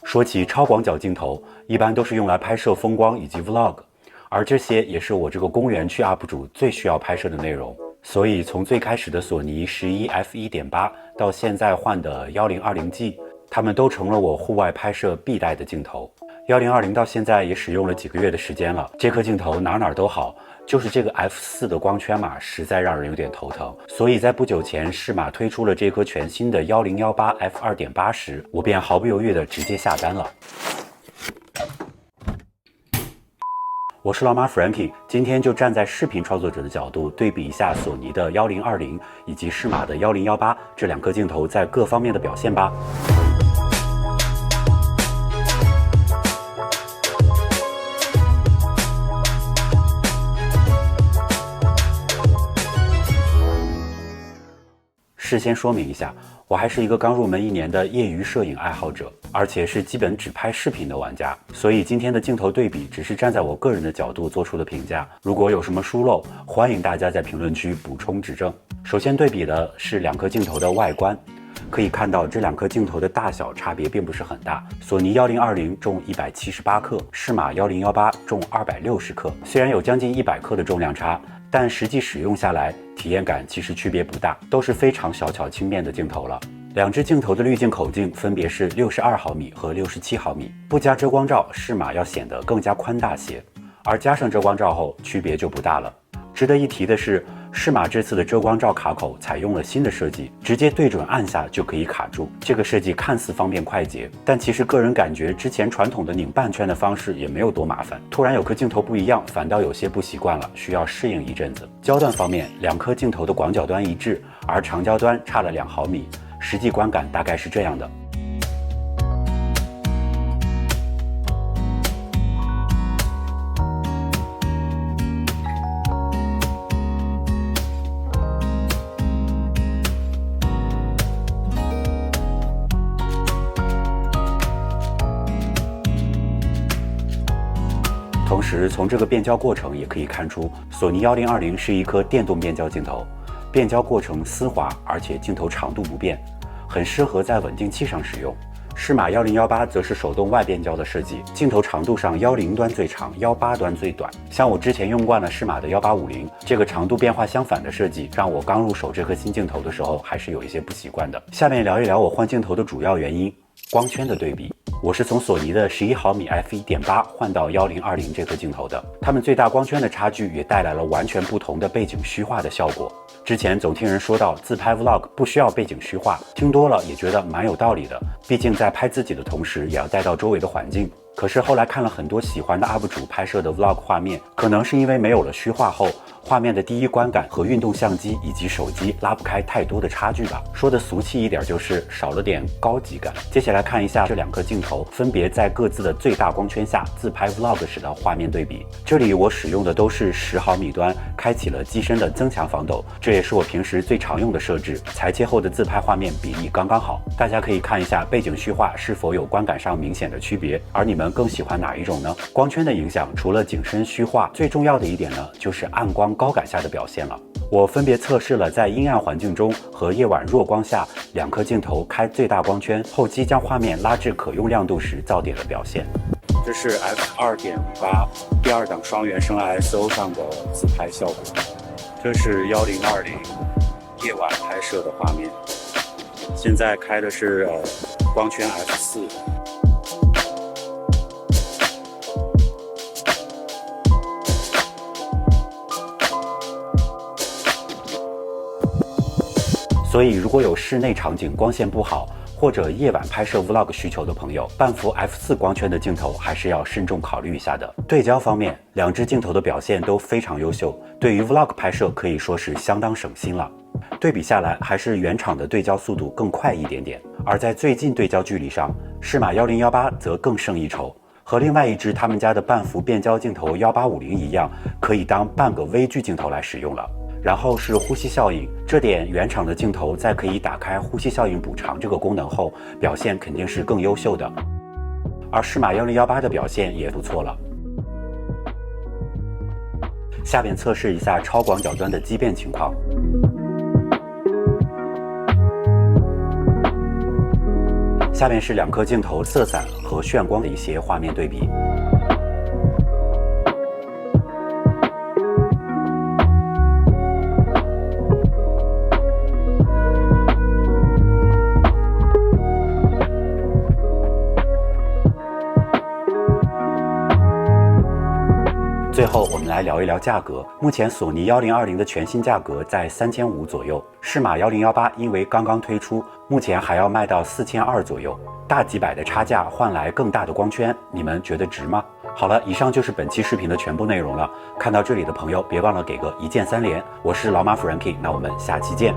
说起超广角镜头，一般都是用来拍摄风光以及 vlog， 而这些也是我这个公园区 UP 主最需要拍摄的内容。所以从最开始的索尼11 f1.8 到现在换的1020G， 它们都成了我户外拍摄必带的镜头。1020到现在也使用了几个月的时间了，这颗镜头哪都好，就是这个 F4 的光圈码实在让人有点头疼。所以在不久前适马推出了这颗全新的1018 f2.8 时，我便毫不犹豫地直接下单了。我是老马 Frankie， 今天就站在视频创作者的角度对比一下索尼的1020以及适马的1018这两颗镜头在各方面的表现吧。事先说明一下，我还是一个刚入门1年的业余摄影爱好者，而且是基本只拍视频的玩家，所以今天的镜头对比只是站在我个人的角度做出的评价，如果有什么疏漏，欢迎大家在评论区补充指正。首先对比的是两颗镜头的外观，可以看到这两颗镜头的大小差别并不是很大，索尼1020重178克，适马1018重260克，虽然有将近100克的重量差，但实际使用下来体验感其实区别不大，都是非常小巧轻便的镜头了。两只镜头的滤镜口径分别是62毫米和67毫米，不加遮光罩，适马要显得更加宽大些，而加上遮光罩后区别就不大了。值得一提的是，适马这次的遮光罩卡口采用了新的设计，直接对准按下就可以卡住。这个设计看似方便快捷，但其实个人感觉之前传统的拧半圈的方式也没有多麻烦，突然有颗镜头不一样，反倒有些不习惯了，需要适应一阵子。焦段方面，两颗镜头的广角端一致，而长焦端差了2毫米，实际观感大概是这样的。同时从这个变焦过程也可以看出，索尼1020是一颗电动变焦镜头，变焦过程丝滑，而且镜头长度不变，很适合在稳定器上使用。适马1018则是手动外变焦的设计，镜头长度上10端最长，18端最短。像我之前用惯了适马的1850，这个长度变化相反的设计，让我刚入手这颗新镜头的时候还是有一些不习惯的。下面聊一聊我换镜头的主要原因，光圈的对比。我是从索尼的11毫米 f1.8 换到1020这颗镜头的，它们最大光圈的差距也带来了完全不同的背景虚化的效果。之前总听人说到自拍 vlog 不需要背景虚化，听多了也觉得蛮有道理的，毕竟在拍自己的同时也要带到周围的环境。可是后来看了很多喜欢的 UP 主拍摄的 vlog 画面，可能是因为没有了虚化后，画面的第一观感和运动相机以及手机拉不开太多的差距吧。说的俗气一点，就是少了点高级感。接下来看一下这两颗镜头分别在各自的最大光圈下自拍 vlog 时的画面对比。这里我使用的都是10毫米端，开启了机身的增强防抖，这也是我平时最常用的设置，裁切后的自拍画面比例刚刚好。大家可以看一下背景虚化是否有观感上明显的区别，而你们更喜欢哪一种呢？光圈的影响除了景深虚化，最重要的一点呢，就是暗光高感下的表现了。我分别测试了在阴暗环境中和夜晚弱光下两颗镜头开最大光圈，后期将画面拉至可用亮度时噪点的表现。这是 f2.8 第二档双原生 ISO 上的自拍效果，这是1020夜晚拍摄的画面。现在开的是光圈 f4。所以如果有室内场景光线不好，或者夜晚拍摄 vlog 需求的朋友，半幅 f4 光圈的镜头还是要慎重考虑一下的。对焦方面，两只镜头的表现都非常优秀，对于 vlog 拍摄可以说是相当省心了。对比下来，还是原厂的对焦速度更快一点点。而在最近对焦距离上，适马1018则更胜一筹，和另外一支他们家的半幅变焦镜头1850一样，可以当半个微距镜头来使用了。然后是呼吸效应，这点原厂的镜头在可以打开呼吸效应补偿这个功能后，表现肯定是更优秀的。而适马1018的表现也不错了。下面测试一下超广角端的畸变情况。下面是两颗镜头色散和炫光的一些画面对比。最后，我们来聊一聊价格。目前索尼1020的全新价格在3500左右，适马1018因为刚刚推出，目前还要卖到4200左右，大几百的差价换来更大的光圈，你们觉得值吗？好了，以上就是本期视频的全部内容了。看到这里的朋友，别忘了给个一键3连。我是老马Frankie，那我们下期见。